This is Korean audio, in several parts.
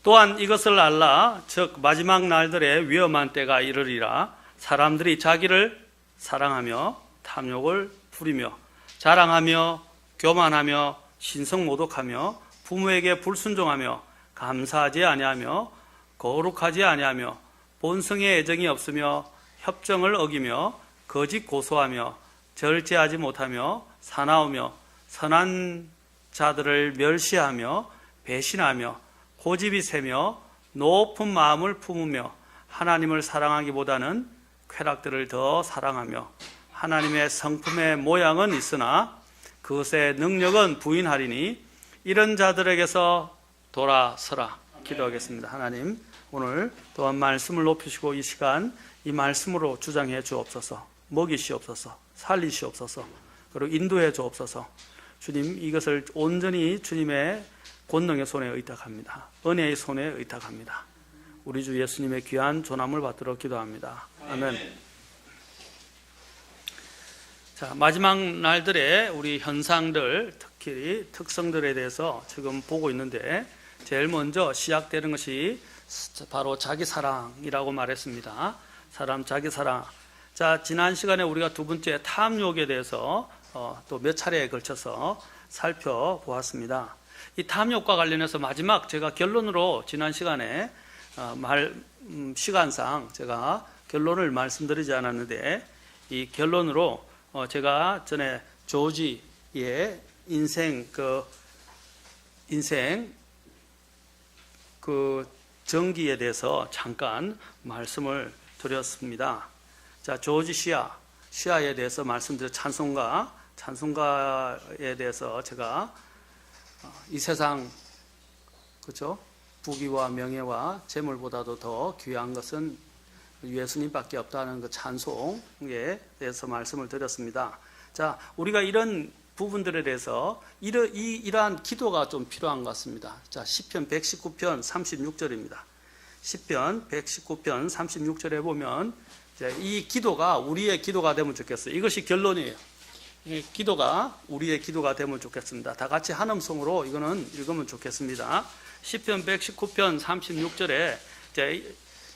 또한 이것을 알라. 즉 마지막 날들에 위험한 때가 이르리라. 사람들이 자기를 사랑하며 탐욕을 부리며 자랑하며 교만하며 신성모독하며 부모에게 불순종하며 감사하지 아니하며 거룩하지 아니하며 본성의 애정이 없으며 협정을 어기며 거짓 고소하며 절제하지 못하며 사나우며 선한 자들을 멸시하며 배신하며 고집이 세며 높은 마음을 품으며 하나님을 사랑하기보다는 쾌락들을 더 사랑하며 하나님의 성품의 모양은 있으나 그것의 능력은 부인하리니 이런 자들에게서 돌아서라. 기도하겠습니다. 하나님, 오늘 또한 말씀을 높이시고 이 시간 이 말씀으로 주장해 주옵소서. 먹이시옵소서. 살리시옵소서. 그리고 인도해 주옵소서. 주님, 이것을 온전히 주님의 권능의 손에 의탁합니다. 은혜의 손에 의탁합니다. 우리 주 예수님의 귀한 존함을 받도록 기도합니다. 아멘. 자, 마지막 날들의 우리 현상들, 특히 특성들에 대해서 지금 보고 있는데, 제일 먼저 시작되는 것이 바로 자기사랑이라고 말했습니다. 사람 자기사랑. 자, 지난 시간에 우리가 두 번째 탐욕에 대해서 또 몇 차례에 걸쳐서 살펴보았습니다. 이 탐욕과 관련해서 마지막 제가 결론으로 지난 시간에 시간상 제가 결론을 말씀드리지 않았는데, 이 결론으로 제가 전에 조지의 인생 전기에 대해서 잠깐 말씀을 드렸습니다. 자, 조지 시아에 대해서 말씀드려 찬송가에 대해서 제가 이 세상, 그렇죠? 부귀와 명예와 재물보다도 더 귀한 것은 예수님밖에 없다는 그 찬송에 대해서 말씀을 드렸습니다. 자, 우리가 이런 부분들에 대해서 이러한 기도가 좀 필요한 것 같습니다. 자, 시편 119편 36절입니다. 시편 119편 36절에 보면 이 기도가 우리의 기도가 되면 좋겠어요. 이것이 결론이에요. 기도가 우리의 기도가 되면 좋겠습니다. 다 같이 한음성으로 이거는 읽으면 좋겠습니다. 시편 119편 36절에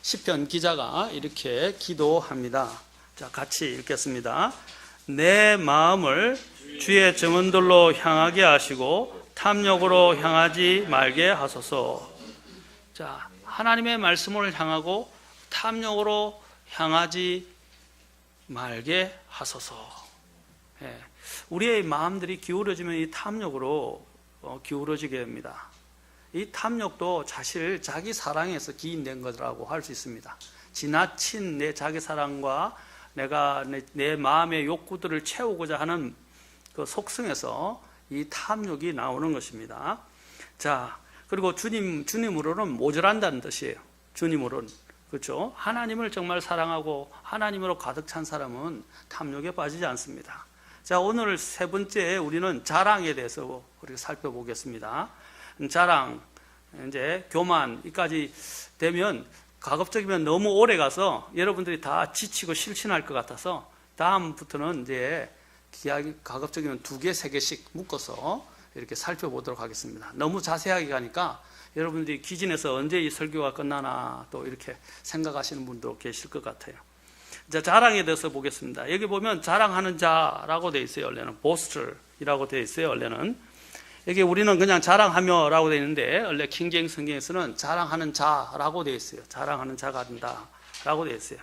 시편 기자가 이렇게 기도합니다. 자, 같이 읽겠습니다. 내 마음을 주의 증언들로 향하게 하시고 탐욕으로 향하지 말게 하소서. 자, 하나님의 말씀을 향하고 탐욕으로 향하지 말게 하소서. 우리의 마음들이 기울어지면 이 탐욕으로 기울어지게 됩니다. 이 탐욕도 사실 자기 사랑에서 기인된 거라고 할 수 있습니다. 지나친 내 자기 사랑과 내가 내 마음의 욕구들을 채우고자 하는 그 속성에서 이 탐욕이 나오는 것입니다. 자, 그리고 주님으로는 모자란다는 뜻이에요. 주님으로는. 그렇죠? 하나님을 정말 사랑하고 하나님으로 가득 찬 사람은 탐욕에 빠지지 않습니다. 자, 오늘 세 번째 우리는 자랑에 대해서 우리가 살펴보겠습니다. 자랑, 이제 교만, 이까지 되면 가급적이면 너무 오래 가서 여러분들이 다 지치고 실신할 것 같아서 다음부터는 이제 가급적이면 2개, 3개씩 묶어서 이렇게 살펴보도록 하겠습니다. 너무 자세하게 가니까 여러분들이 기진에서 언제 이 설교가 끝나나 또 이렇게 생각하시는 분도 계실 것 같아요. 자, 자랑에 대해서 보겠습니다. 여기 보면 자랑하는 자라고 되어 있어요. 원래는 boaster이라고 되어 있어요. 원래는 여기 우리는 그냥 자랑하며라고 되어 있는데 원래 킹제임스 성경에서는 자랑하는 자라고 되어 있어요. 자랑하는 자가 된다라고 되어 있어요.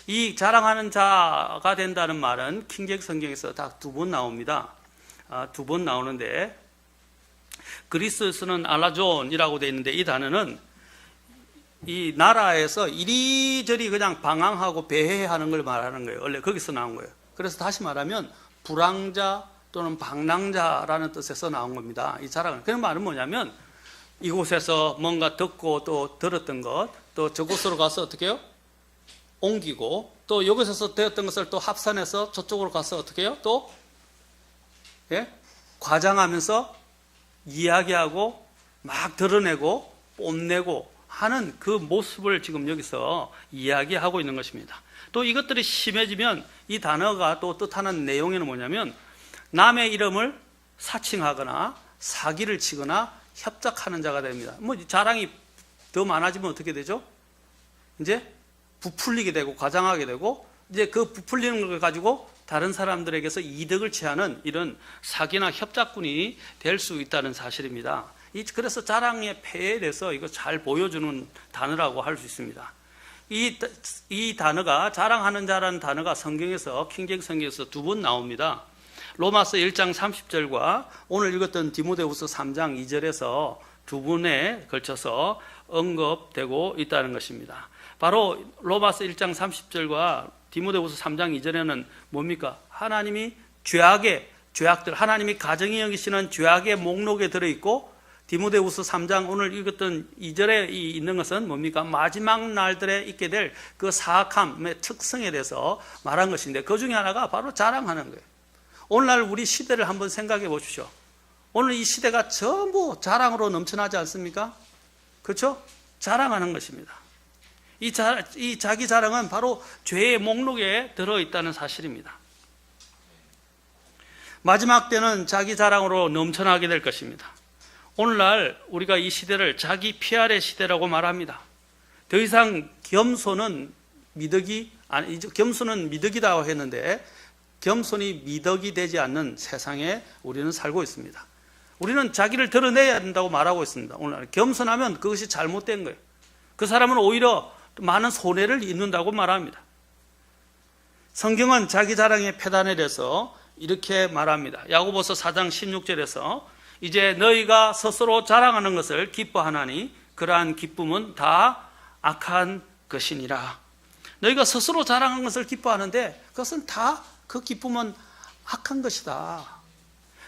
이 자랑하는 자가 된다는 말은 킹제임스 성경에서 딱 2번 나옵니다. 2번 나오는데 그리스에서는 알라존이라고 되어 있는데 이 단어는 이 나라에서 이리저리 그냥 방황하고 배회하는 걸 말하는 거예요. 원래 거기서 나온 거예요. 그래서 다시 말하면 불황자 또는 방랑자라는 뜻에서 나온 겁니다. 이 자랑은. 그런 말은 뭐냐면 이곳에서 뭔가 듣고 또 들었던 것, 또 저곳으로 가서 어떻게 해요? 옮기고, 또 이곳에서 되었던 것을 또 합산해서 저쪽으로 가서 어떻게 해요? 또 과장하면서 이야기하고 막 드러내고 뽐내고 하는 그 모습을 지금 여기서 이야기하고 있는 것입니다. 또 이것들이 심해지면 이 단어가 또 뜻하는 내용에는 뭐냐면 남의 이름을 사칭하거나 사기를 치거나 협작하는 자가 됩니다. 뭐 자랑이 더 많아지면 어떻게 되죠? 이제 부풀리게 되고 과장하게 되고 이제 그 부풀리는 걸 가지고 다른 사람들에게서 이득을 취하는 이런 사기나 협작꾼이 될 수 있다는 사실입니다. 그래서 자랑의 폐해에 대해서 이거 잘 보여주는 단어라고 할 수 있습니다. 이 단어가 자랑하는 자라는 단어가 성경에서 킹제임 성경에서 두 번 나옵니다. 로마서 1장 30절과 오늘 읽었던 디모데후서 3장 2절에서 두 번에 걸쳐서 언급되고 있다는 것입니다. 바로 로마서 1장 30절과 디모데후서 3장 2절에는 뭡니까? 하나님이 죄악들, 하나님이 가정이 여기시는 죄악의 목록에 들어있고, 디모데후서 3장 오늘 읽었던 2절에 있는 것은 뭡니까? 마지막 날들에 있게 될 그 사악함의 특성에 대해서 말한 것인데, 그 중에 하나가 바로 자랑하는 거예요. 오늘날 우리 시대를 한번 생각해 보십시오. 오늘 이 시대가 전부 자랑으로 넘쳐나지 않습니까? 그렇죠? 자랑하는 것입니다. 이 자기 자랑은 바로 죄의 목록에 들어있다는 사실입니다. 마지막 때는 자기 자랑으로 넘쳐나게 될 것입니다. 오늘날 우리가 이 시대를 자기 PR의 시대라고 말합니다. 더 이상 겸손은 미덕이다 했는데 겸손이 미덕이 되지 않는 세상에 우리는 살고 있습니다. 우리는 자기를 드러내야 된다고 말하고 있습니다. 오늘날 겸손하면 그것이 잘못된 거예요. 그 사람은 오히려 많은 손해를 입는다고 말합니다. 성경은 자기 자랑의 폐단에 대해서 이렇게 말합니다. 야고보서 4장 16절에서 이제 너희가 스스로 자랑하는 것을 기뻐하나니 그러한 기쁨은 다 악한 것이니라. 너희가 스스로 자랑하는 것을 기뻐하는데 그것은 다 그 기쁨은 악한 것이다.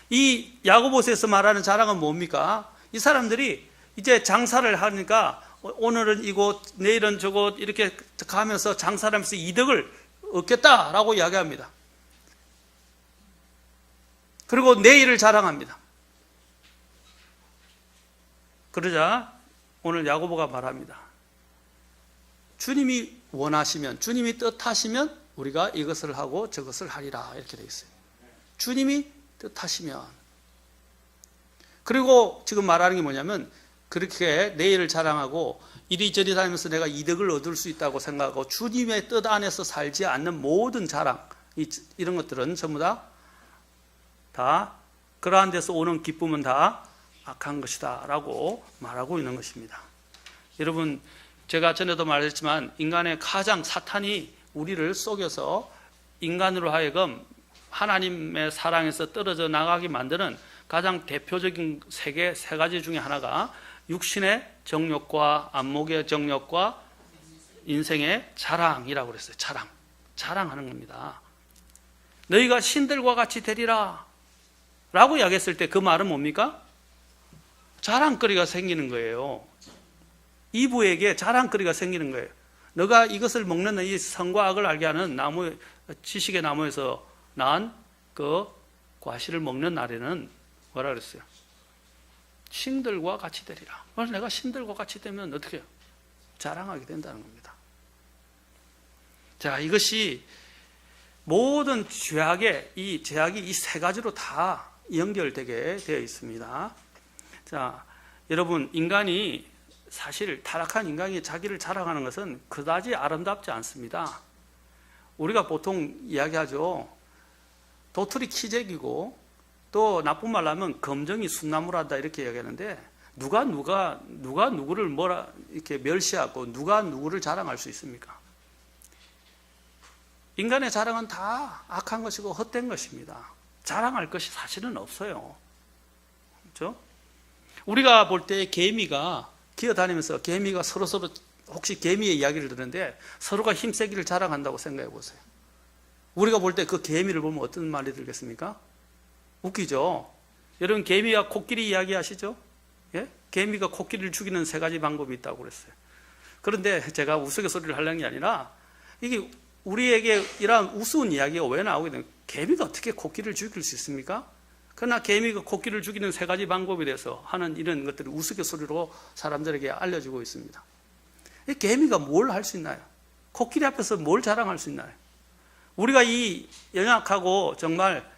이 야고보서에서 말하는 자랑은 뭡니까? 이 사람들이 이제 장사를 하니까 오늘은 이곳, 내일은 저곳 이렇게 가면서 장사를 하면서 이득을 얻겠다라고 이야기합니다. 그리고 내일을 자랑합니다. 그러자 오늘 야고보가 말합니다. 주님이 원하시면, 주님이 뜻하시면 우리가 이것을 하고 저것을 하리라 이렇게 되어 있어요. 주님이 뜻하시면. 그리고 지금 말하는 게 뭐냐면 그렇게 내일을 자랑하고 이리저리 다니면서 내가 이득을 얻을 수 있다고 생각하고 주님의 뜻 안에서 살지 않는 모든 자랑, 이런 것들은 전부 다 그러한 데서 오는 기쁨은 다 악한 것이다 라고 말하고 있는 것입니다. 여러분, 제가 전에도 말했지만 인간의 가장 사탄이 우리를 속여서 인간으로 하여금 하나님의 사랑에서 떨어져 나가게 만드는 가장 대표적인 세 가지 중에 하나가 육신의 정욕과 안목의 정욕과 인생의 자랑이라고 그랬어요. 자랑하는 겁니다. 너희가 신들과 같이 되리라 라고 이야기했을 때 그 말은 뭡니까? 자랑거리가 생기는 거예요. 이브에게 자랑거리가 생기는 거예요. 너가 이것을 먹는 이 선과 악을 알게 하는 나무, 지식의 나무에서 난 그 과실을 먹는 날에는 뭐라 그랬어요? 신들과 같이 되리라. 그래서 내가 신들과 같이 되면 어떻게 해요? 자랑하게 된다는 겁니다. 자, 이것이 모든 죄악이 이 세 가지로 다 연결되게 되어 있습니다. 자, 여러분, 인간이 사실 타락한 인간이 자기를 자랑하는 것은 그다지 아름답지 않습니다. 우리가 보통 이야기하죠. 도토리 키재기고 또 나쁜 말로 하면 검정이 순나무라다 이렇게 이야기하는데 누가 누구를 뭐라 이렇게 멸시하고 누가 누구를 자랑할 수 있습니까? 인간의 자랑은 다 악한 것이고 헛된 것입니다. 자랑할 것이 사실은 없어요. 그렇죠? 우리가 볼 때 개미가 기어다니면서 개미가 서로 혹시 개미의 이야기를 듣는데 서로가 힘세기를 자랑한다고 생각해 보세요. 우리가 볼 때 그 개미를 보면 어떤 말이 들겠습니까? 웃기죠? 여러분, 개미가 코끼리 이야기 아시죠? 예? 개미가 코끼리를 죽이는 세 가지 방법이 있다고 그랬어요. 그런데 제가 우스갯소리를 하려는 게 아니라 이게 우리에게 이러한 우스운 이야기가 왜 나오게 되면 개미가 어떻게 코끼리를 죽일 수 있습니까? 그러나 개미가 코끼리를 죽이는 세 가지 방법에 대해서 하는 이런 것들이 우스갯소리로 사람들에게 알려지고 있습니다. 이 개미가 뭘 할 수 있나요? 코끼리 앞에서 뭘 자랑할 수 있나요? 우리가 이 연약하고 정말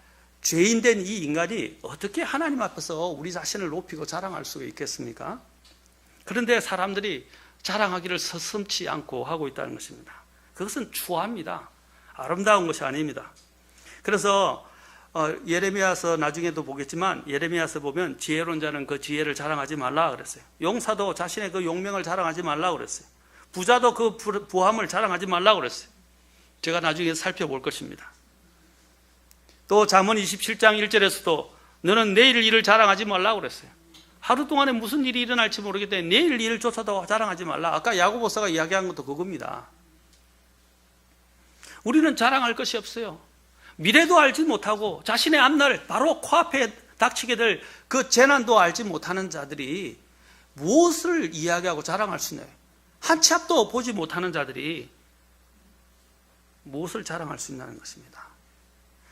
죄인된 이 인간이 어떻게 하나님 앞에서 우리 자신을 높이고 자랑할 수가 있겠습니까? 그런데 사람들이 자랑하기를 서슴지 않고 하고 있다는 것입니다. 그것은 추합니다. 아름다운 것이 아닙니다. 그래서 예레미야서 나중에도 보겠지만 예레미야서 보면 지혜로운 자는 그 지혜를 자랑하지 말라 그랬어요. 용사도 자신의 그 용명을 자랑하지 말라 그랬어요. 부자도 그 부함을 자랑하지 말라 그랬어요. 제가 나중에 살펴볼 것입니다. 또 잠언 27장 1절에서도 너는 내일 일을 자랑하지 말라 그랬어요. 하루 동안에 무슨 일이 일어날지 모르기 때문에 내일 일조차도 자랑하지 말라. 아까 야고보서가 이야기한 것도 그겁니다. 우리는 자랑할 것이 없어요. 미래도 알지 못하고 자신의 앞날 바로 코앞에 닥치게 될 그 재난도 알지 못하는 자들이 무엇을 이야기하고 자랑할 수 있나요? 한 치 앞도 보지 못하는 자들이 무엇을 자랑할 수 있냐는 것입니다.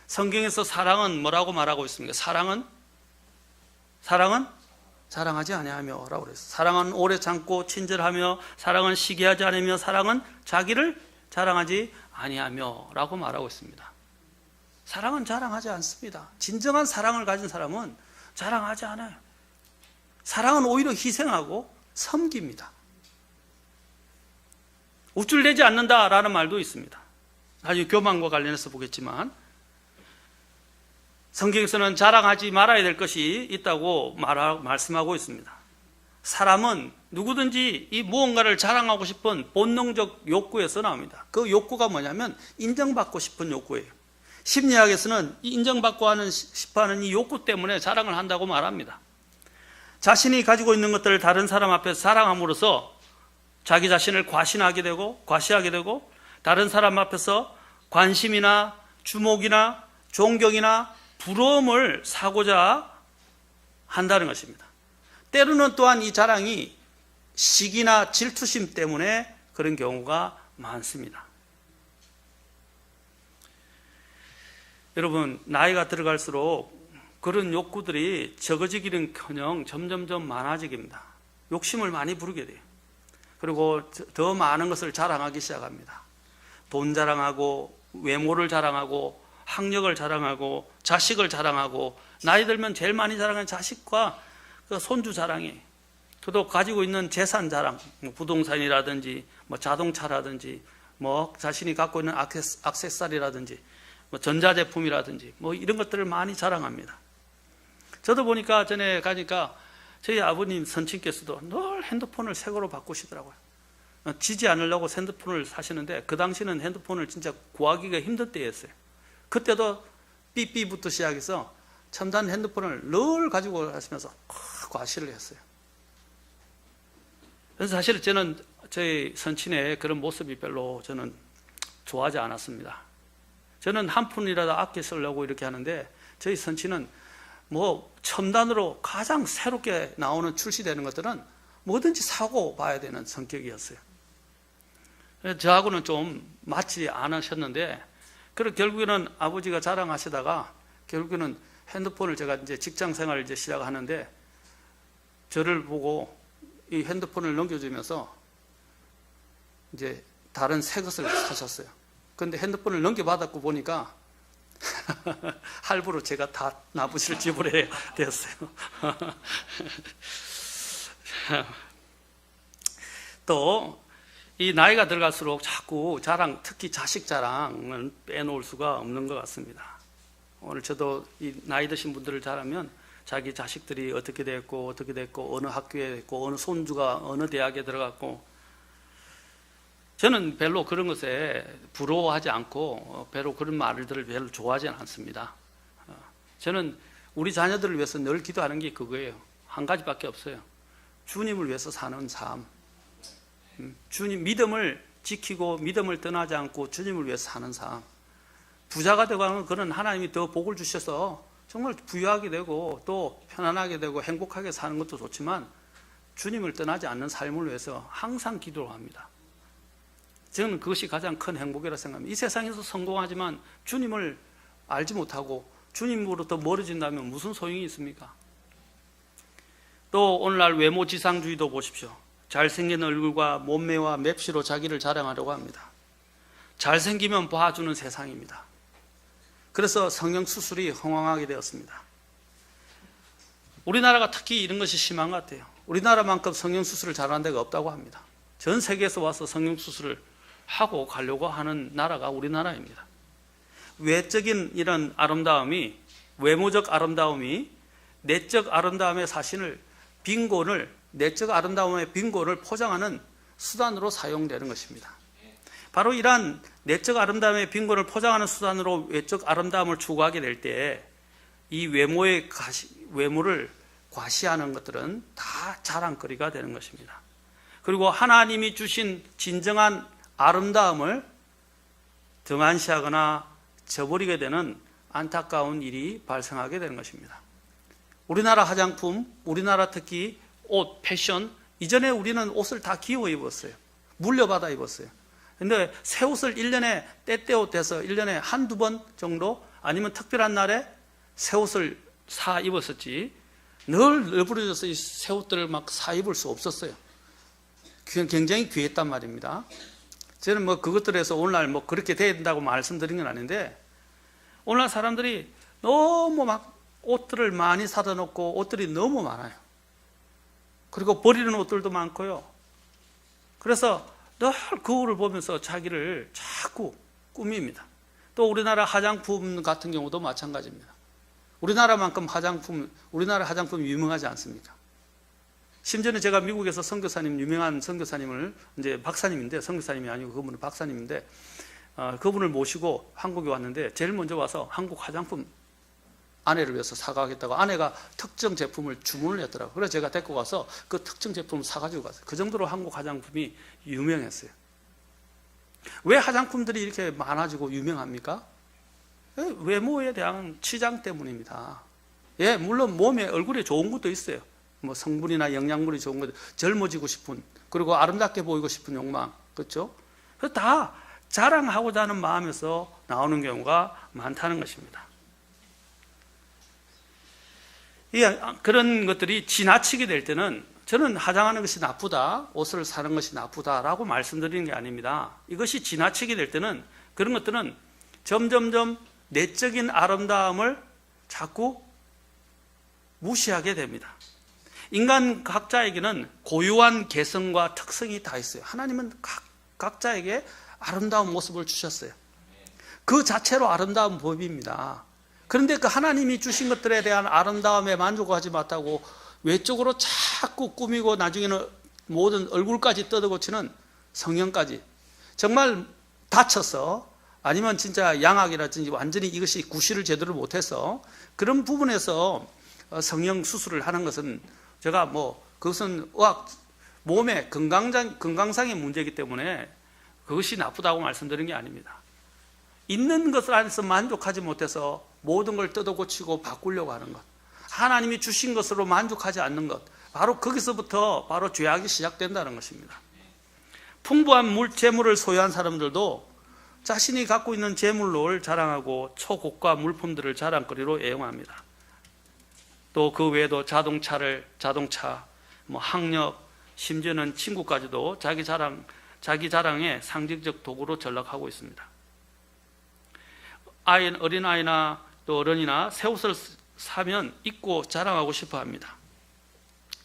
성경에서 사랑은 뭐라고 말하고 있습니까? 사랑은 자랑하지 아니하며 라고 그랬어요. 사랑은 오래 참고 친절하며, 사랑은 시기하지 않으며, 사랑은 자기를 자랑하지 아니하며 라고 말하고 있습니다. 사랑은 자랑하지 않습니다. 진정한 사랑을 가진 사람은 자랑하지 않아요. 사랑은 오히려 희생하고 섬깁니다. 우쭐대지 않는다라는 말도 있습니다. 나중에 교만과 관련해서 보겠지만 성경에서는 자랑하지 말아야 될 것이 있다고 말씀하고 있습니다. 사람은 누구든지 이 무언가를 자랑하고 싶은 본능적 욕구에서 나옵니다. 그 욕구가 뭐냐면 인정받고 싶은 욕구예요. 심리학에서는 인정받고 싶어 하는 이 욕구 때문에 자랑을 한다고 말합니다. 자신이 가지고 있는 것들을 다른 사람 앞에서 자랑함으로써 자기 자신을 과시하게 되고 다른 사람 앞에서 관심이나 주목이나 존경이나 부러움을 사고자 한다는 것입니다. 때로는 또한 이 자랑이 시기나 질투심 때문에 그런 경우가 많습니다. 여러분, 나이가 들어갈수록 그런 욕구들이 적어지기는커녕 점점점 많아지기입니다. 욕심을 많이 부르게 돼요. 그리고 더 많은 것을 자랑하기 시작합니다. 돈 자랑하고, 외모를 자랑하고, 학력을 자랑하고, 자식을 자랑하고, 나이 들면 제일 많이 자랑하는 자식과 그 손주 자랑이, 또 가지고 있는 재산 자랑, 부동산이라든지 자동차라든지 자신이 갖고 있는 액세서리라든지 전자제품이라든지 이런 것들을 많이 자랑합니다. 저도 보니까 전에 가니까 저희 아버님 선친께서도 늘 핸드폰을 새 거로 바꾸시더라고요. 지지 않으려고 핸드폰을 사시는데 그 당시는 핸드폰을 진짜 구하기가 힘든 때였어요. 그때도 삐삐부터 시작해서 첨단 핸드폰을 늘 가지고 가시면서 과시를 했어요. 그래서 사실 저는 저희 선친의 그런 모습이 별로 저는 좋아하지 않았습니다. 저는 한 푼이라도 아껴 쓰려고 이렇게 하는데 저희 선친은 첨단으로 가장 새롭게 나오는 출시되는 것들은 뭐든지 사고 봐야 되는 성격이었어요. 저하고는 좀 맞지 않으셨는데, 그리고 결국에는 아버지가 자랑하시다가 결국에는 핸드폰을 제가 이제 직장 생활을 이제 시작하는데 저를 보고 이 핸드폰을 넘겨주면서 이제 다른 새 것을 사셨어요. 그런데 핸드폰을 넘겨받았고 보니까 할부로 제가 다 나머지를 지불해야 되었어요. 또 이 나이가 들어갈수록 자꾸 자랑, 특히 자식 자랑을 빼놓을 수가 없는 것 같습니다. 오늘 저도 이 나이 드신 분들을 잘하면 자기 자식들이 어떻게 됐고 어느 학교에 있고 어느 손주가 어느 대학에 들어갔고, 저는 별로 그런 것에 부러워하지 않고 별로 그런 말들을 별로 좋아하지 않습니다. 저는 우리 자녀들을 위해서 늘 기도하는 게 그거예요. 한 가지밖에 없어요. 주님을 위해서 사는 삶. 주님 믿음을 지키고 믿음을 떠나지 않고 주님을 위해서 사는 삶. 부자가 되고 하면 그는 하나님이 더 복을 주셔서 정말 부유하게 되고 또 편안하게 되고 행복하게 사는 것도 좋지만 주님을 떠나지 않는 삶을 위해서 항상 기도를 합니다. 저는 그것이 가장 큰 행복이라고 생각합니다. 이 세상에서 성공하지만 주님을 알지 못하고 주님으로부터 멀어진다면 무슨 소용이 있습니까? 또 오늘날 외모지상주의도 보십시오. 잘생긴 얼굴과 몸매와 맵시로 자기를 자랑하려고 합니다. 잘생기면 봐주는 세상입니다. 그래서 성형수술이 흥황하게 되었습니다. 우리나라가 특히 이런 것이 심한 것 같아요. 우리나라만큼 성형수술을 잘하는 데가 없다고 합니다. 전 세계에서 와서 성형수술을 하고 가려고 하는 나라가 우리나라입니다. 외적인 이런 아름다움이, 외모적 아름다움이 내적 아름다움의 사실을, 빈곤을, 내적 아름다움의 빈곤을 포장하는 수단으로 사용되는 것입니다. 바로 이러한 내적 아름다움의 빈곤을 포장하는 수단으로 외적 아름다움을 추구하게 될 때 이 외모를 과시하는 것들은 다 자랑거리가 되는 것입니다. 그리고 하나님이 주신 진정한 아름다움을 등한시하거나 저버리게 되는 안타까운 일이 발생하게 되는 것입니다. 우리나라 화장품, 우리나라 특히 옷, 패션, 이전에 우리는 옷을 다 기워 입었어요. 물려받아 입었어요. 근데 새 옷을 1년에 때때옷 돼서 1년에 한두 번 정도 아니면 특별한 날에 새 옷을 사 입었었지 늘 늘부러져서 이 새 옷들을 막 사 입을 수 없었어요. 굉장히 귀했단 말입니다. 저는 뭐 그것들에서 오늘날 뭐 그렇게 돼야 된다고 말씀드린 건 아닌데 오늘날 사람들이 너무 막 옷들을 많이 사다 놓고 옷들이 너무 많아요. 그리고 버리는 옷들도 많고요. 그래서 늘 거울을 보면서 자기를 자꾸 꾸밉니다. 또 우리나라 화장품 같은 경우도 마찬가지입니다. 우리나라 화장품 유명하지 않습니까? 심지어는 제가 미국에서 선교사님, 유명한 선교사님을, 이제 박사님인데, 선교사님이 아니고 그분은 박사님인데, 그분을 모시고 한국에 왔는데, 제일 먼저 와서 한국 화장품 아내를 위해서 사가겠다고 아내가 특정 제품을 주문을 했더라고요. 그래서 제가 데리고 가서 그 특정 제품을 사가지고 갔어요. 그 정도로 한국 화장품이 유명했어요. 왜 화장품들이 이렇게 많아지고 유명합니까? 외모에 대한 치장 때문입니다. 예, 물론 몸에, 얼굴에 좋은 것도 있어요. 뭐 성분이나 영양분이 좋은 것, 젊어지고 싶은, 그리고 아름답게 보이고 싶은 욕망, 그렇죠? 그래서 다 자랑하고자 하는 마음에서 나오는 경우가 많다는 것입니다. 그런 것들이 지나치게 될 때는 저는 화장하는 것이 나쁘다, 옷을 사는 것이 나쁘다라고 말씀드리는 게 아닙니다. 이것이 지나치게 될 때는 그런 것들은 점점점 내적인 아름다움을 자꾸 무시하게 됩니다. 인간 각자에게는 고유한 개성과 특성이 다 있어요. 하나님은 각자에게 아름다운 모습을 주셨어요. 그 자체로 아름다운 법입니다. 그런데 그 하나님이 주신 것들에 대한 아름다움에 만족하지 못하고 외적으로 자꾸 꾸미고 나중에는 모든 얼굴까지 뜯어고치는 성형까지 정말 다쳐서 아니면 진짜 양악이라든지 완전히 이것이 구실을 제대로 못해서 그런 부분에서 성형 수술을 하는 것은 제가 그것은 몸의 건강상의 문제이기 때문에 그것이 나쁘다고 말씀드린 게 아닙니다. 있는 것을 안에서 만족하지 못해서 모든 걸 뜯어고치고 바꾸려고 하는 것, 하나님이 주신 것으로 만족하지 않는 것, 바로 거기서부터 바로 죄악이 시작된다는 것입니다. 풍부한 재물을 소유한 사람들도 자신이 갖고 있는 재물을 자랑하고 초고가 물품들을 자랑거리로 애용합니다. 또 그 외에도 자동차, 학력, 심지어는 친구까지도 자기 자랑의 상징적 도구로 전락하고 있습니다. 어린아이나 또 어른이나 새 옷을 사면 입고 자랑하고 싶어 합니다.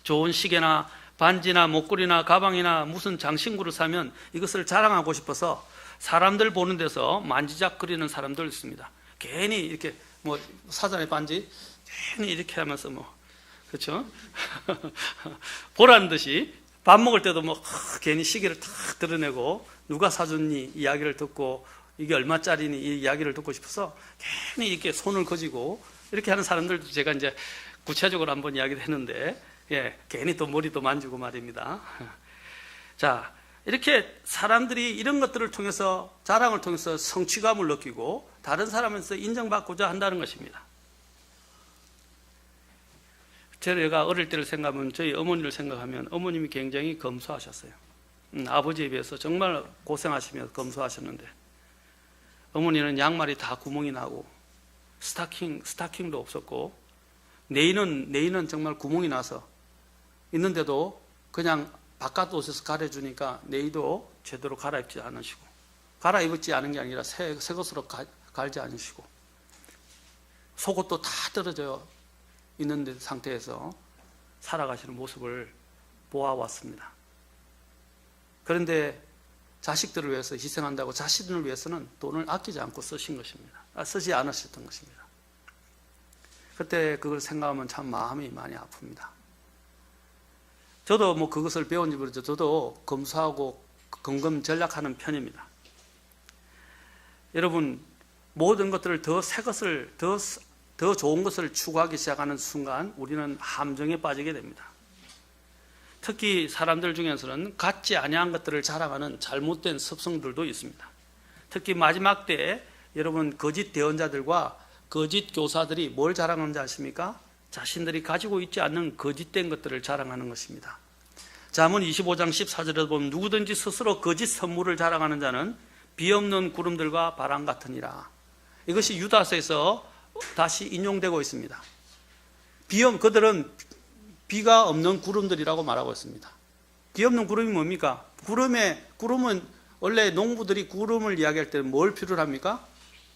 좋은 시계나 반지나 목걸이나 가방이나 무슨 장신구를 사면 이것을 자랑하고 싶어서 사람들 보는 데서 만지작거리는 사람들 있습니다. 괜히 이렇게 사전에 반지 괜히 이렇게 하면서 그렇죠? 보란 듯이 밥 먹을 때도 괜히 시계를 탁 드러내고 누가 사줬니 이야기를 듣고 이게 얼마짜리니 이 이야기를 듣고 싶어서 괜히 이렇게 손을 거지고 이렇게 하는 사람들도 제가 이제 구체적으로 한번 이야기를 했는데, 괜히 또 머리도 만지고 말입니다. 자, 이렇게 사람들이 이런 것들을 통해서 자랑을 통해서 성취감을 느끼고 다른 사람에서 인정받고자 한다는 것입니다. 제가 어릴 때를 생각하면 저희 어머니를 생각하면 어머님이 굉장히 검소하셨어요. 아버지에 비해서 정말 고생하시며 검소하셨는데 어머니는 양말이 다 구멍이 나고 스타킹도 없었고 네이는 정말 구멍이 나서 있는데도 그냥 바깥 옷에서 갈아주니까 네이도 제대로 갈아입지 않으시고 갈아입지 않은 게 아니라 새 것으로 갈지 않으시고 속옷도 다 떨어져 있는 상태에서 살아가시는 모습을 보아왔습니다. 그런데 자식들을 위해서 희생한다고 자신을 위해서는 돈을 아끼지 않고 쓰신 것입니다. 쓰지 않으셨던 것입니다. 그때 그걸 생각하면 참 마음이 많이 아픕니다. 저도 그것을 배운 지 모르죠. 저도 검소하고 검검전략하는 편입니다. 여러분, 모든 것들을 더 새 것을, 더 좋은 것을 추구하기 시작하는 순간 우리는 함정에 빠지게 됩니다. 특히 사람들 중에서는 같지 아니한 것들을 자랑하는 잘못된 습성들도 있습니다. 특히 마지막 때에 여러분 거짓 대언자들과 거짓 교사들이 뭘 자랑하는지 아십니까? 자신들이 가지고 있지 않는 거짓된 것들을 자랑하는 것입니다. 잠언 25장 14절에 보면 누구든지 스스로 거짓 선물을 자랑하는 자는 비 없는 구름들과 바람 같으니라. 이것이 유다서에서 다시 인용되고 있습니다. 그들은 비가 없는 구름들이라고 말하고 있습니다. 비 없는 구름이 뭡니까? 구름은 원래 농부들이 구름을 이야기할 때는 뭘 필요로 합니까?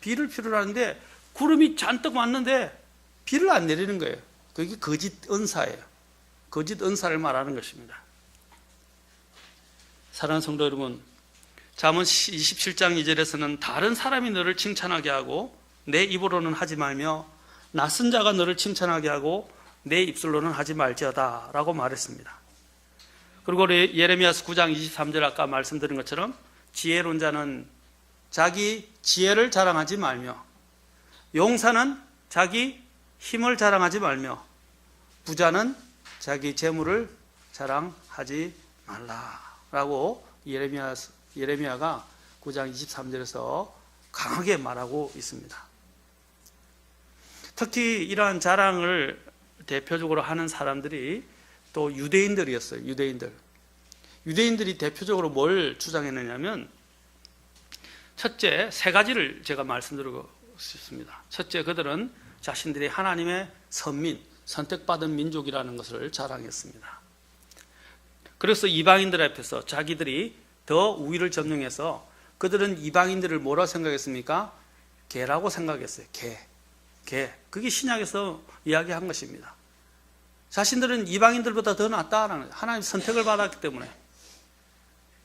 비를 필요로 하는데 구름이 잔뜩 왔는데 비를 안 내리는 거예요. 그게 거짓 은사예요. 거짓 은사를 말하는 것입니다. 사랑하는 성도 여러분, 잠언 27장 2절에서는 다른 사람이 너를 칭찬하게 하고 내 입으로는 하지 말며 낯선 자가 너를 칭찬하게 하고 내 입술로는 하지 말지어다 라고 말했습니다. 그리고 예레미야서 9장 23절 아까 말씀드린 것처럼 지혜로운 자는 자기 지혜를 자랑하지 말며 용사는 자기 힘을 자랑하지 말며 부자는 자기 재물을 자랑하지 말라라고 예레미야가 9장 23절에서 강하게 말하고 있습니다. 특히 이러한 자랑을 대표적으로 하는 사람들이 또 유대인들이었어요. 유대인들이 대표적으로 뭘 주장했느냐면 첫째, 세 가지를 제가 말씀드리고 싶습니다. 첫째, 그들은 자신들이 하나님의 선민, 선택받은 민족이라는 것을 자랑했습니다. 그래서 이방인들 앞에서 자기들이 더 우위를 점령해서 그들은 이방인들을 뭐라고 생각했습니까? 개라고 생각했어요. 개. 그게 신약에서 이야기한 것입니다. 자신들은 이방인들보다 더 낫다라는 하나님 선택을 받았기 때문에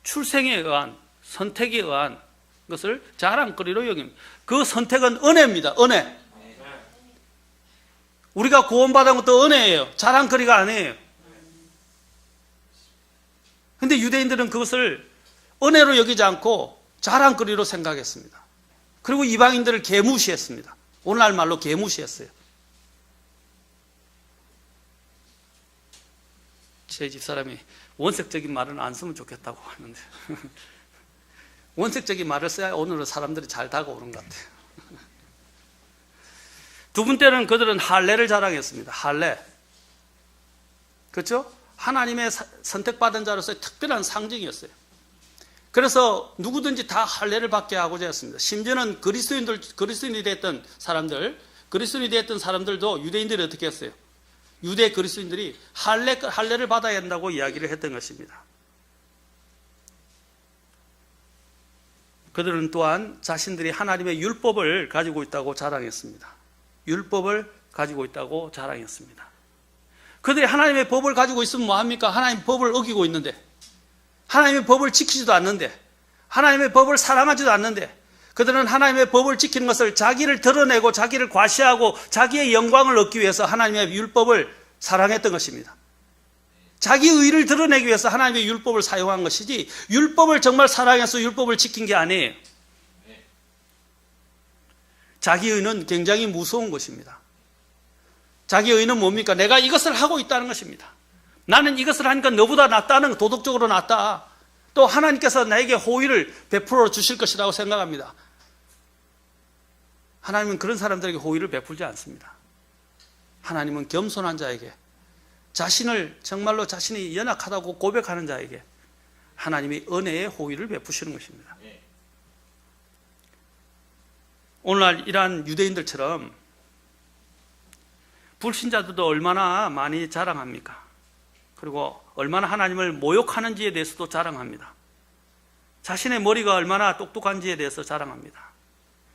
출생에 의한 선택에 의한 것을 자랑거리로 여깁니다. 그 선택은 은혜입니다. 은혜. 우리가 구원받은 것도 은혜예요. 자랑거리가 아니에요. 그런데 유대인들은 그것을 은혜로 여기지 않고 자랑거리로 생각했습니다. 그리고 이방인들을 개무시했습니다. 오늘날 말로 개무시했어요. 제 집사람이 원색적인 말은 안 쓰면 좋겠다고 하는데 원색적인 말을 써야 오늘은 사람들이 잘 다가오는 것 같아요. 두 번째는 그들은 할례를 자랑했습니다. 할례. 그렇죠? 하나님의 선택받은 자로서의 특별한 상징이었어요. 그래서 누구든지 다 할례를 받게 하고자 했습니다. 심지어는 그리스도인이 됐던 사람들도 유대인들이 어떻게 했어요? 유대 그리스도인들이 할례를 받아야 한다고 이야기를 했던 것입니다. 그들은 또한 자신들이 하나님의 율법을 가지고 있다고 자랑했습니다. 율법을 가지고 있다고 자랑했습니다. 그들이 하나님의 법을 가지고 있으면 뭐합니까? 하나님의 법을 어기고 있는데, 하나님의 법을 지키지도 않는데, 하나님의 법을 사랑하지도 않는데, 그들은 하나님의 법을 지키는 것을 자기를 드러내고 자기를 과시하고 자기의 영광을 얻기 위해서 하나님의 율법을 사랑했던 것입니다. 자기 의를 드러내기 위해서 하나님의 율법을 사용한 것이지 율법을 정말 사랑해서 율법을 지킨 게 아니에요. 자기 의는 굉장히 무서운 것입니다. 자기 의는 뭡니까? 내가 이것을 하고 있다는 것입니다. 나는 이것을 하니까 너보다 낫다는, 도덕적으로 낫다. 또 하나님께서 나에게 호의를 베풀어 주실 것이라고 생각합니다. 하나님은 그런 사람들에게 호의를 베풀지 않습니다. 하나님은 겸손한 자에게, 정말로 자신이 연약하다고 고백하는 자에게 하나님이 은혜의 호의를 베푸시는 것입니다. 오늘날 이러한 유대인들처럼 불신자들도 얼마나 많이 자랑합니까? 그리고 얼마나 하나님을 모욕하는지에 대해서도 자랑합니다. 자신의 머리가 얼마나 똑똑한지에 대해서 자랑합니다.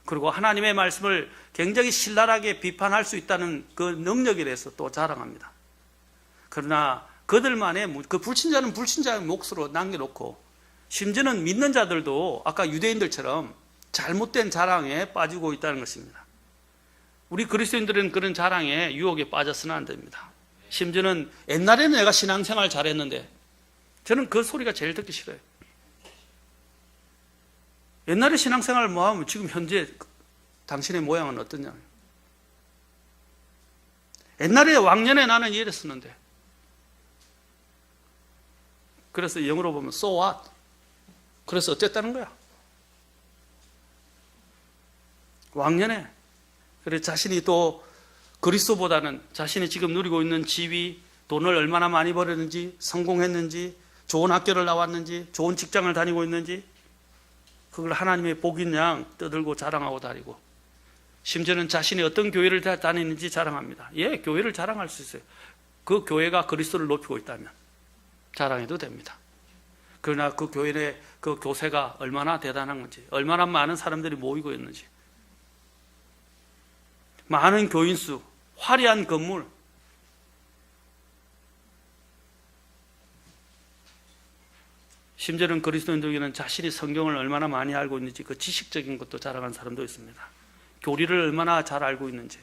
그리고 하나님의 말씀을 굉장히 신랄하게 비판할 수 있다는 그 능력에 대해서 또 자랑합니다. 그러나 그들만의, 그 불신자는 불신자의 몫으로 남겨놓고 심지어는 믿는 자들도 아까 유대인들처럼 잘못된 자랑에 빠지고 있다는 것입니다. 우리 그리스도인들은 그런 자랑에 유혹에 빠져서는 안 됩니다. 심지어는 옛날에는 내가 신앙생활 잘했는데, 저는 그 소리가 제일 듣기 싫어요. 옛날에 신앙생활 뭐하면 지금 현재 당신의 모양은 어떠냐. 옛날에 왕년에 나는 이랬었는데, 그래서 영어로 보면 so what? 그래서 어땠다는 거야? 왕년에. 그래서 자신이 또 그리스도보다는 자신이 지금 누리고 있는 지위, 돈을 얼마나 많이 벌었는지, 성공했는지, 좋은 학교를 나왔는지, 좋은 직장을 다니고 있는지, 그걸 하나님의 복인 양 떠들고 자랑하고 다니고, 심지어는 자신이 어떤 교회를 다니는지 자랑합니다. 예, 교회를 자랑할 수 있어요. 그 교회가 그리스도를 높이고 있다면 자랑해도 됩니다. 그러나 그 교회의 그 교세가 얼마나 대단한 건지, 얼마나 많은 사람들이 모이고 있는지, 많은 교인 수, 화려한 건물, 심지어는 그리스도인들에게는 자신이 성경을 얼마나 많이 알고 있는지 그 지식적인 것도 자랑하는 사람도 있습니다. 교리를 얼마나 잘 알고 있는지,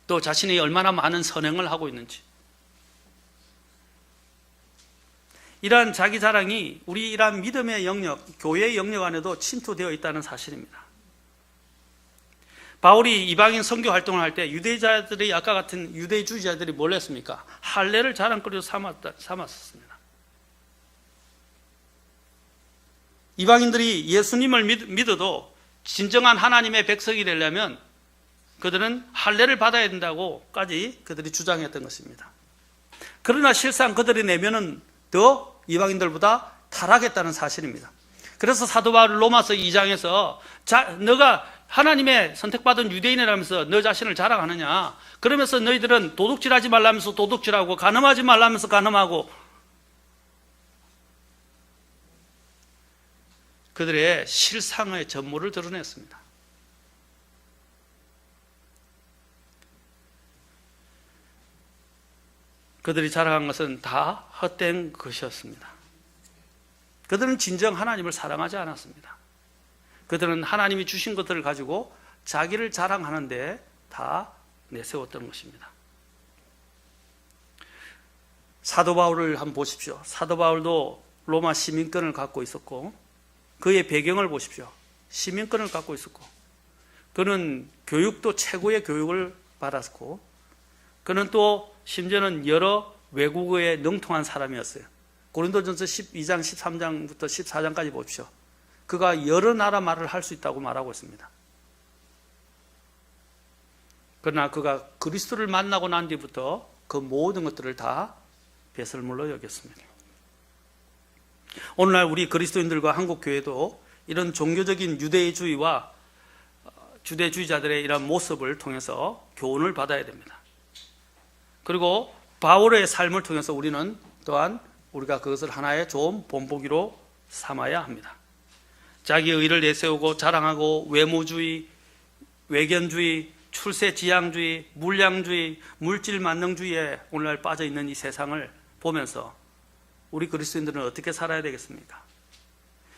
또 자신이 얼마나 많은 선행을 하고 있는지, 이러한 자기 자랑이 우리 이러한 믿음의 영역, 교회의 영역 안에도 침투되어 있다는 사실입니다. 바울이 이방인 선교 활동을 할 때 유대자들이, 아까 같은 유대주의자들이 뭘 했습니까? 할례를 자랑거리로 삼았습니다. 이방인들이 예수님을 믿어도 진정한 하나님의 백성이 되려면 그들은 할례를 받아야 된다고까지 그들이 주장했던 것입니다. 그러나 실상 그들의 내면은 더 이방인들보다 타락했다는 사실입니다. 그래서 사도 바울 로마서 2장에서 너가 하나님의 선택받은 유대인이라면서 너 자신을 자랑하느냐, 그러면서 너희들은 도둑질하지 말라면서 도둑질하고 간음하지 말라면서 간음하고, 그들의 실상의 전모를 드러냈습니다. 그들이 자랑한 것은 다 헛된 것이었습니다. 그들은 진정 하나님을 사랑하지 않았습니다. 그들은 하나님이 주신 것들을 가지고 자기를 자랑하는데 다 내세웠던 것입니다. 사도 바울을 한번 보십시오. 사도 바울도 로마 시민권을 갖고 있었고, 그의 배경을 보십시오. 시민권을 갖고 있었고, 그는 교육도 최고의 교육을 받았고, 그는 또 심지어는 여러 외국어에 능통한 사람이었어요. 고린도전서 12장 13장부터 14장까지 보십시오. 그가 여러 나라 말을 할 수 있다고 말하고 있습니다. 그러나 그가 그리스도를 만나고 난 뒤부터 그 모든 것들을 다 배설물로 여겼습니다. 오늘날 우리 그리스도인들과 한국교회도 이런 종교적인 유대주의와 주대주의자들의 이런 모습을 통해서 교훈을 받아야 됩니다. 그리고 바울의 삶을 통해서 우리는 또한 우리가 그것을 하나의 좋은 본보기로 삼아야 합니다. 자기의 의를 내세우고 자랑하고 외모주의, 외견주의, 출세지향주의, 물량주의, 물질만능주의에 오늘날 빠져있는 이 세상을 보면서 우리 그리스도인들은 어떻게 살아야 되겠습니까?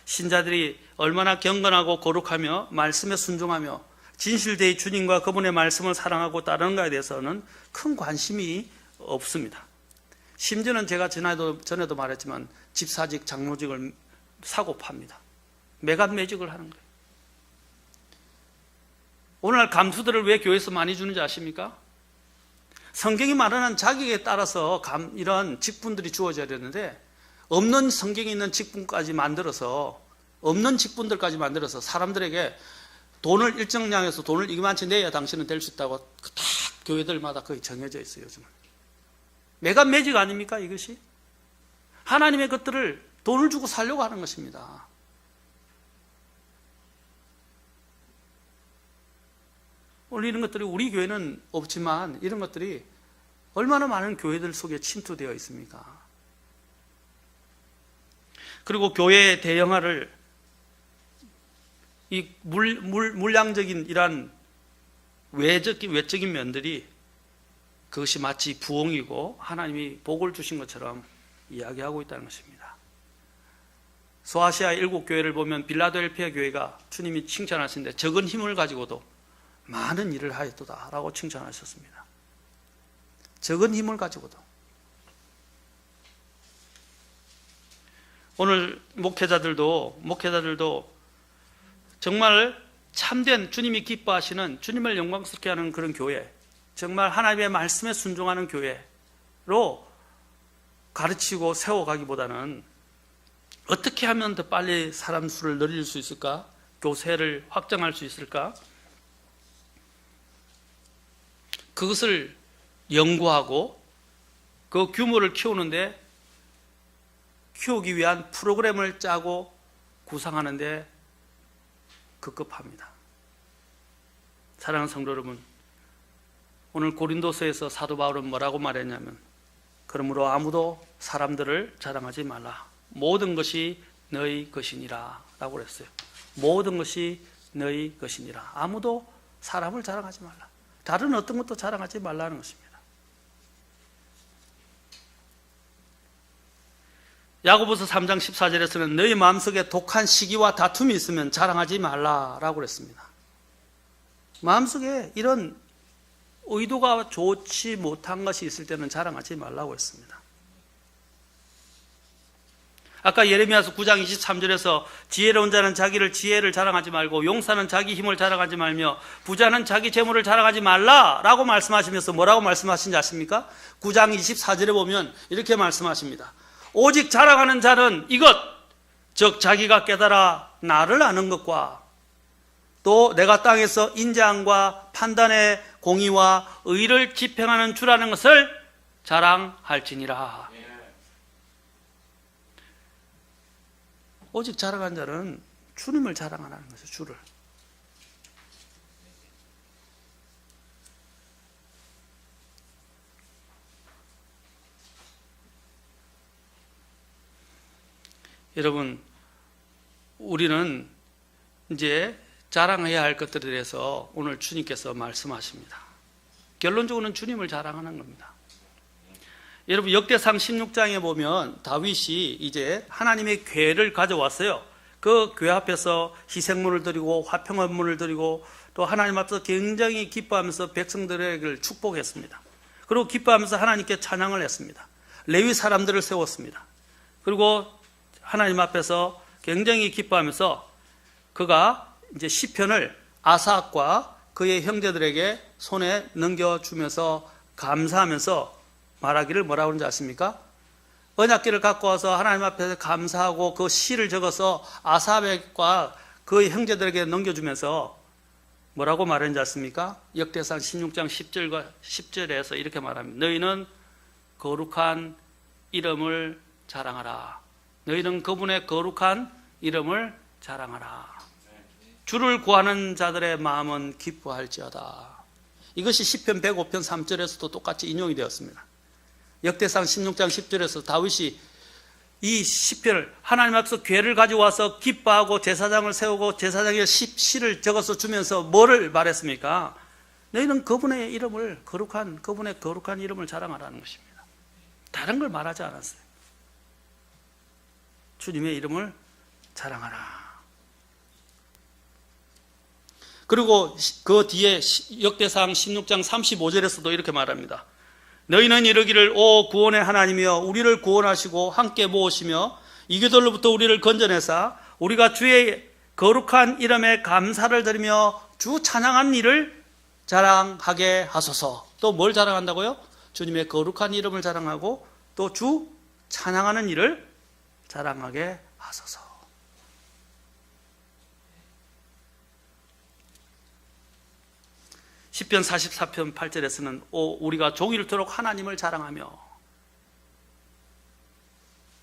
신자들이 얼마나 경건하고 거룩하며 말씀에 순종하며 진실되이 주님과 그분의 말씀을 사랑하고 따르는가에 대해서는 큰 관심이 없습니다. 심지어는 제가 전에도 말했지만 집사직, 장로직을 사고 팝니다. 매간매직을 하는 거예요. 오늘날 감투들을 왜 교회에서 많이 주는지 아십니까? 성경이 말하는 자격에 따라서 이런 직분들이 주어져야 되는데, 없는 성경에 있는 직분까지 만들어서, 없는 직분들까지 만들어서 사람들에게 돈을 일정량에서 돈을 이만치 내야 당신은 될 수 있다고 다 교회들마다 거의 정해져 있어요, 요즘은. 매간매직 아닙니까, 이것이? 하나님의 것들을 돈을 주고 살려고 하는 것입니다. 오늘 이런 것들이 우리 교회는 없지만 이런 것들이 얼마나 많은 교회들 속에 침투되어 있습니까? 그리고 교회의 대형화를 이 물량적인 이러한 외적인 면들이 그것이 마치 부엉이고 하나님이 복을 주신 것처럼 이야기하고 있다는 것입니다. 소아시아 7교회를 보면 빌라델피아 교회가 주님이 칭찬하시는데 적은 힘을 가지고도 많은 일을 하였도다 라고 칭찬하셨습니다. 적은 힘을 가지고도. 오늘 목회자들도 정말 참된 주님이 기뻐하시는, 주님을 영광스럽게 하는 그런 교회, 정말 하나님의 말씀에 순종하는 교회로 가르치고 세워가기보다는 어떻게 하면 더 빨리 사람 수를 늘릴 수 있을까? 교세를 확장할 수 있을까? 그것을 연구하고 그 규모를 키우기 위한 프로그램을 짜고 구상하는데 급급합니다. 사랑하는 성도 여러분, 오늘 고린도서에서 사도 바울은 뭐라고 말했냐면, 그러므로 아무도 사람들을 자랑하지 말라. 모든 것이 너희 것이니라 라고 그랬어요. 모든 것이 너희 것이니라. 아무도 사람을 자랑하지 말라. 다른 어떤 것도 자랑하지 말라는 것입니다. 야고보서 3장 14절에서는 너희 마음속에 독한 시기와 다툼이 있으면 자랑하지 말라라고 그랬습니다. 마음속에 이런 의도가 좋지 못한 것이 있을 때는 자랑하지 말라고 했습니다. 아까 예레미야서 9장 23절에서 지혜로운 자는 자기를 지혜를 자랑하지 말고 용사는 자기 힘을 자랑하지 말며 부자는 자기 재물을 자랑하지 말라라고 말씀하시면서 뭐라고 말씀하신지 아십니까? 9장 24절에 보면 이렇게 말씀하십니다. 오직 자랑하는 자는 이것, 즉 자기가 깨달아 나를 아는 것과 또 내가 땅에서 인자함과 판단의 공의와 의를 집행하는 주라는 것을 자랑할지니라. 오직 자랑하는 자는 주님을 자랑하는 것이죠. 주를. 여러분, 우리는 이제 자랑해야 할 것들에 대해서 오늘 주님께서 말씀하십니다. 결론적으로는 주님을 자랑하는 겁니다. 여러분, 역대상 16장에 보면 다윗이 이제 하나님의 궤를 가져왔어요. 그 궤 앞에서 희생물을 드리고 화평원물을 드리고 또 하나님 앞에서 굉장히 기뻐하면서 백성들에게 축복했습니다. 그리고 기뻐하면서 하나님께 찬양을 했습니다. 레위 사람들을 세웠습니다. 그리고 하나님 앞에서 굉장히 기뻐하면서 그가 이제 시편을 아삭과 그의 형제들에게 손에 넘겨주면서 감사하면서 말하기를 뭐라고 하는지 아십니까? 언약궤를 갖고 와서 하나님 앞에서 감사하고 그 시를 적어서 아삽과 그의 형제들에게 넘겨주면서 뭐라고 말하는지 아십니까? 역대상 16장 10절에서 이렇게 말합니다. 너희는 거룩한 이름을 자랑하라. 너희는 그분의 거룩한 이름을 자랑하라. 주를 구하는 자들의 마음은 기뻐할지어다. 이것이 시편 105편 3절에서도 똑같이 인용이 되었습니다. 역대상 16장 10절에서 다윗이 이 시편을 하나님 앞에서 궤를 가져와서 기뻐하고 제사장을 세우고 제사장의 시를 적어서 주면서 뭐를 말했습니까? 너희는 그분의 이름을 그분의 거룩한 이름을 자랑하라는 것입니다. 다른 걸 말하지 않았어요. 주님의 이름을 자랑하라. 그리고 그 뒤에 역대상 16장 35절에서도 이렇게 말합니다. 너희는 이르기를 오 구원의 하나님이여 우리를 구원하시고 함께 모으시며 이교들로부터 우리를 건져내사 우리가 주의 거룩한 이름에 감사를 드리며 주 찬양한 일을 자랑하게 하소서. 또 뭘 자랑한다고요? 주님의 거룩한 이름을 자랑하고 또 주 찬양하는 일을 자랑하게 하소서. 시편 44편 8절에서는 우리가 종일토록 하나님을 자랑하며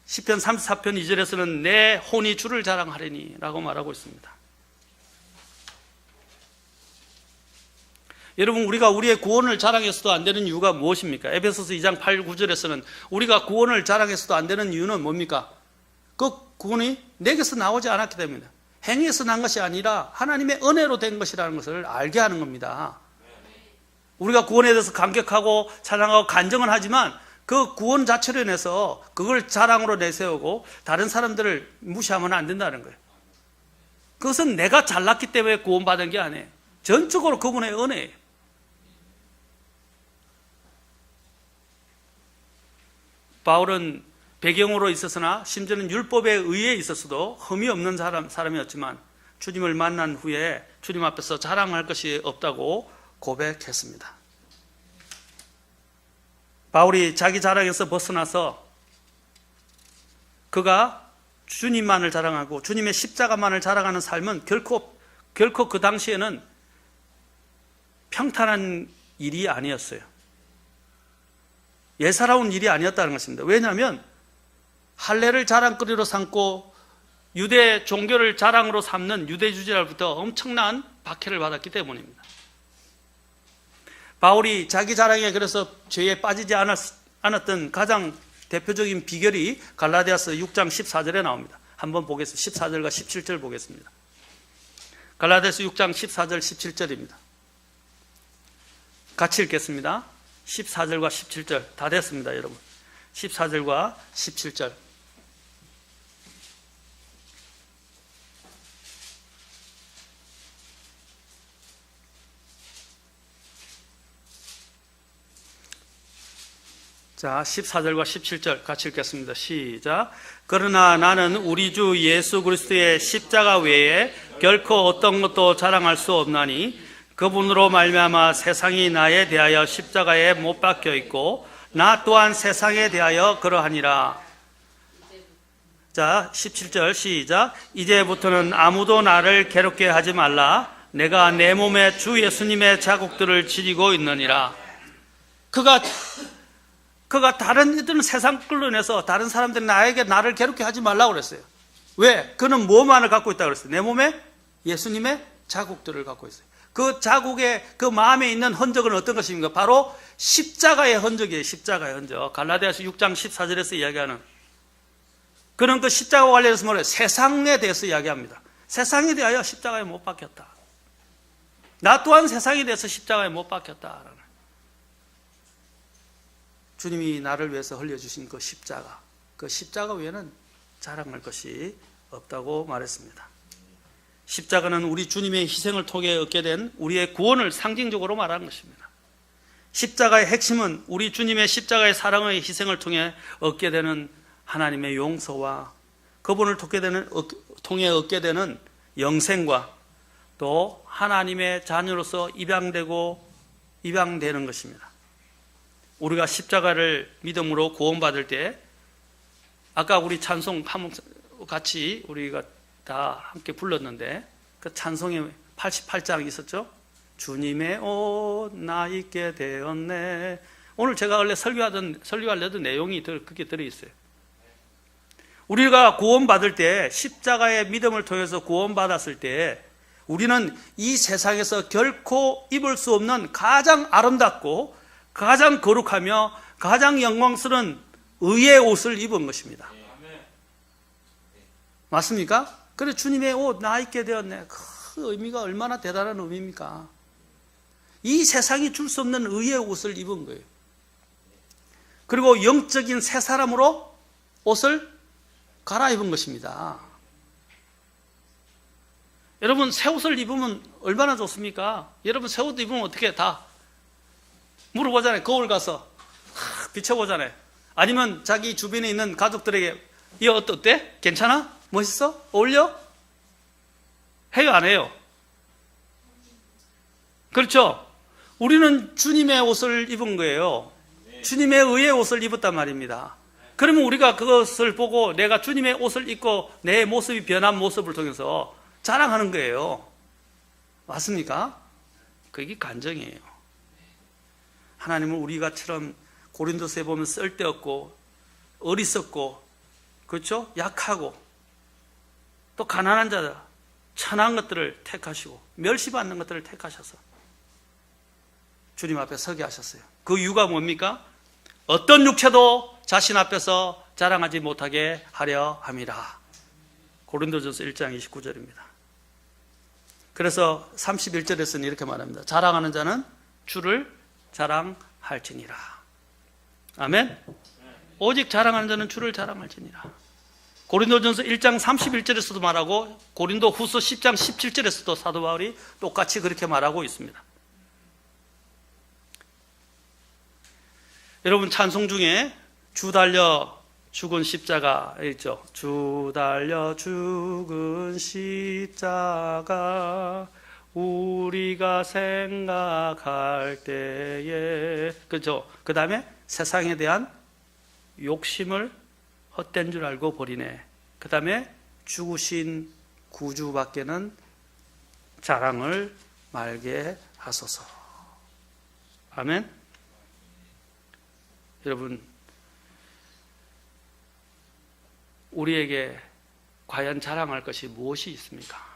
시편 34편 2절에서는 내 혼이 주를 자랑하리니 라고 말하고 있습니다. 여러분, 우리가 우리의 구원을 자랑해서도 안 되는 이유가 무엇입니까? 에베소서 2장 8, 9절에서는 우리가 구원을 자랑해서도 안 되는 이유는 뭡니까? 그 구원이 내게서 나오지 않았기 때문입니다. 행위에서 난 것이 아니라 하나님의 은혜로 된 것이라는 것을 알게 하는 겁니다. 우리가 구원에 대해서 감격하고 찬양하고 간증은 하지만 그 구원 자체로 인해서 그걸 자랑으로 내세우고 다른 사람들을 무시하면 안 된다는 거예요. 그것은 내가 잘났기 때문에 구원받은 게 아니에요. 전적으로 그분의 은혜예요. 바울은 배경으로 있었으나 심지어는 율법에 의해 있었어도 흠이 없는 사람이었지만 주님을 만난 후에 주님 앞에서 자랑할 것이 없다고 고백했습니다. 바울이 자기 자랑에서 벗어나서 그가 주님만을 자랑하고 주님의 십자가만을 자랑하는 삶은 결코 그 당시에는 평탄한 일이 아니었어요. 예사로운 일이 아니었다는 것입니다. 왜냐하면 할례를 자랑거리로 삼고 유대 종교를 자랑으로 삼는 유대주의자로부터 엄청난 박해를 받았기 때문입니다. 바울이 자기 자랑에 그래서 죄에 빠지지 않았던 가장 대표적인 비결이 갈라디아서 6장 14절에 나옵니다. 한번 보겠습니다. 14절과 17절 보겠습니다. 갈라디아서 6장 14절 17절입니다. 같이 읽겠습니다. 14절과 17절 다 됐습니다, 여러분. 14절과 17절. 자, 14절과 17절 같이 읽겠습니다. 시작. 그러나 나는 우리 주 예수 그리스도의 십자가 외에 결코 어떤 것도 자랑할 수 없나니 그분으로 말미암아 세상이 나에 대하여 십자가에 못 박혀 있고 나 또한 세상에 대하여 그러하니라. 자, 17절 시작. 이제부터는 아무도 나를 괴롭게 하지 말라. 내가 내 몸에 주 예수님의 자국들을 지니고 있느니라. 그가 다른 이들은 세상 끌로 인해서 다른 사람들이 나를 괴롭게 하지 말라고 그랬어요. 왜? 그는 무엇만을 갖고 있다고 그랬어요? 내 몸에 예수님의 자국들을 갖고 있어요. 그 자국의 그 마음에 있는 흔적은 어떤 것입니까? 바로 십자가의 흔적이에요. 십자가의 흔적. 갈라디아서 6장 14절에서 이야기하는. 그는 그 십자가와 관련해서 뭐래요? 세상에 대해서 이야기합니다. 세상에 대하여 십자가에 못 박혔다. 나 또한 세상에 대해서 십자가에 못 박혔다. 주님이 나를 위해서 흘려주신 그 십자가 외에는 자랑할 것이 없다고 말했습니다. 십자가는 우리 주님의 희생을 통해 얻게 된 우리의 구원을 상징적으로 말하는 것입니다. 십자가의 핵심은 우리 주님의 십자가의 사랑의 희생을 통해 얻게 되는 하나님의 용서와 그분을 통해 얻게 되는 영생과 또 하나님의 자녀로서 입양되는 것입니다. 우리가 십자가를 믿음으로 구원받을 때 아까 우리 찬송 같이 우리가 다 함께 불렀는데 그 찬송에 88장 있었죠? 주님의 옷 나 입게 되었네. 오늘 제가 원래 설교하려도 내용이 그렇게 들어있어요. 우리가 구원받을 때 십자가의 믿음을 통해서 구원받았을 때 우리는 이 세상에서 결코 입을 수 없는 가장 아름답고 가장 거룩하며 가장 영광스러운 의의 옷을 입은 것입니다. 맞습니까? 그래 주님의 옷 나 입게 되었네. 그 의미가 얼마나 대단한 의미입니까? 이 세상이 줄 수 없는 의의 옷을 입은 거예요. 그리고 영적인 새 사람으로 옷을 갈아입은 것입니다. 여러분 새 옷을 입으면 얼마나 좋습니까? 여러분 새 옷 입으면 어떻게 다 물어보잖아요. 거울 가서 비춰보잖아요. 아니면 자기 주변에 있는 가족들에게 이거 어때? 괜찮아? 멋있어? 어울려? 해요 안 해요? 그렇죠? 우리는 주님의 옷을 입은 거예요. 주님의 의의 옷을 입었단 말입니다. 그러면 우리가 그것을 보고 내가 주님의 옷을 입고 내 모습이 변한 모습을 통해서 자랑하는 거예요. 맞습니까? 그게 간정이에요. 하나님은 우리가처럼 고린도서에 보면 쓸데없고 어리석고 그렇죠? 약하고 또 가난한 자들 천한 것들을 택하시고 멸시받는 것들을 택하셔서 주님 앞에 서게 하셨어요. 그 이유가 뭡니까? 어떤 육체도 자신 앞에서 자랑하지 못하게 하려 함이라. 고린도전서 1장 29절입니다. 그래서 31절에서는 이렇게 말합니다. 자랑하는 자는 주를 자랑할지니라. 아멘. 오직 자랑하는 자는 주를 자랑할지니라. 고린도전서 1장 31절에서도 말하고 고린도 후서 10장 17절에서도 사도 바울이 똑같이 그렇게 말하고 있습니다. 여러분 찬송 중에 주 달려 죽은 십자가 있죠. 주 달려 죽은 십자가 우리가 생각할 때에, 그죠? 그 다음에 세상에 대한 욕심을 헛된 줄 알고 버리네. 그 다음에 죽으신 구주밖에는 자랑을 말게 하소서. 아멘. 여러분, 우리에게 과연 자랑할 것이 무엇이 있습니까?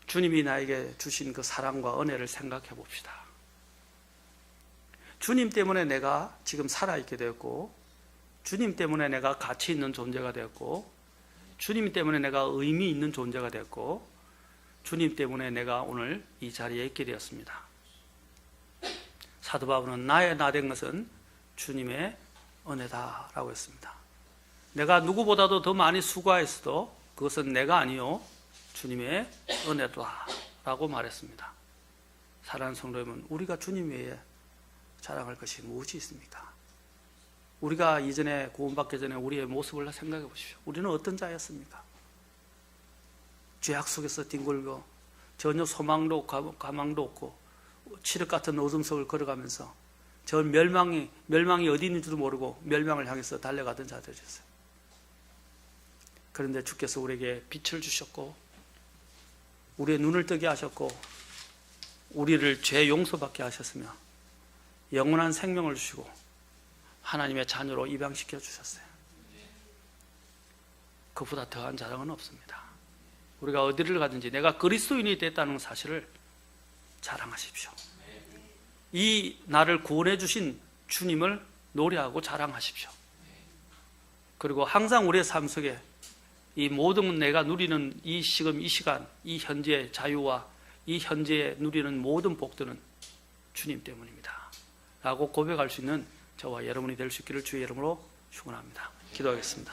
주님이 나에게 주신 그 사랑과 은혜를 생각해 봅시다. 주님 때문에 내가 지금 살아있게 되었고, 주님 때문에 내가 가치 있는 존재가 되었고, 주님 때문에 내가 의미 있는 존재가 되었고, 주님 때문에 내가 오늘 이 자리에 있게 되었습니다. 사도 바울은 나의 나 된 것은 주님의 은혜다라고 했습니다. 내가 누구보다도 더 많이 수고했어도 그것은 내가 아니요 주님의 은혜다라고 말했습니다. 사랑하는 성도 여러분, 우리가 주님 외에 자랑할 것이 무엇이 있습니까? 우리가 이전에 구원받기 전에 우리의 모습을 생각해 보십시오. 우리는 어떤 자였습니까? 죄악 속에서 뒹굴고 전혀 소망도 없고 가망도 없고 칠흑 같은 어둠 속을 걸어가면서 저 멸망이 어디 있는지도 모르고 멸망을 향해서 달려가던 자들이었어요. 그런데 주께서 우리에게 빛을 주셨고 우리의 눈을 뜨게 하셨고 우리를 죄 용서받게 하셨으며 영원한 생명을 주시고 하나님의 자녀로 입양시켜 주셨어요. 그보다 더한 자랑은 없습니다. 우리가 어디를 가든지 내가 그리스도인이 됐다는 사실을 자랑하십시오. 이 나를 구원해 주신 주님을 노래하고 자랑하십시오. 그리고 항상 우리의 삶 속에 이 모든 내가 누리는 이 지금 이 시간, 이 현재의 자유와 이 현재에 누리는 모든 복들은 주님 때문입니다 라고 고백할 수 있는 저와 여러분이 될 수 있기를 주의 이름으로 축원합니다. 기도하겠습니다.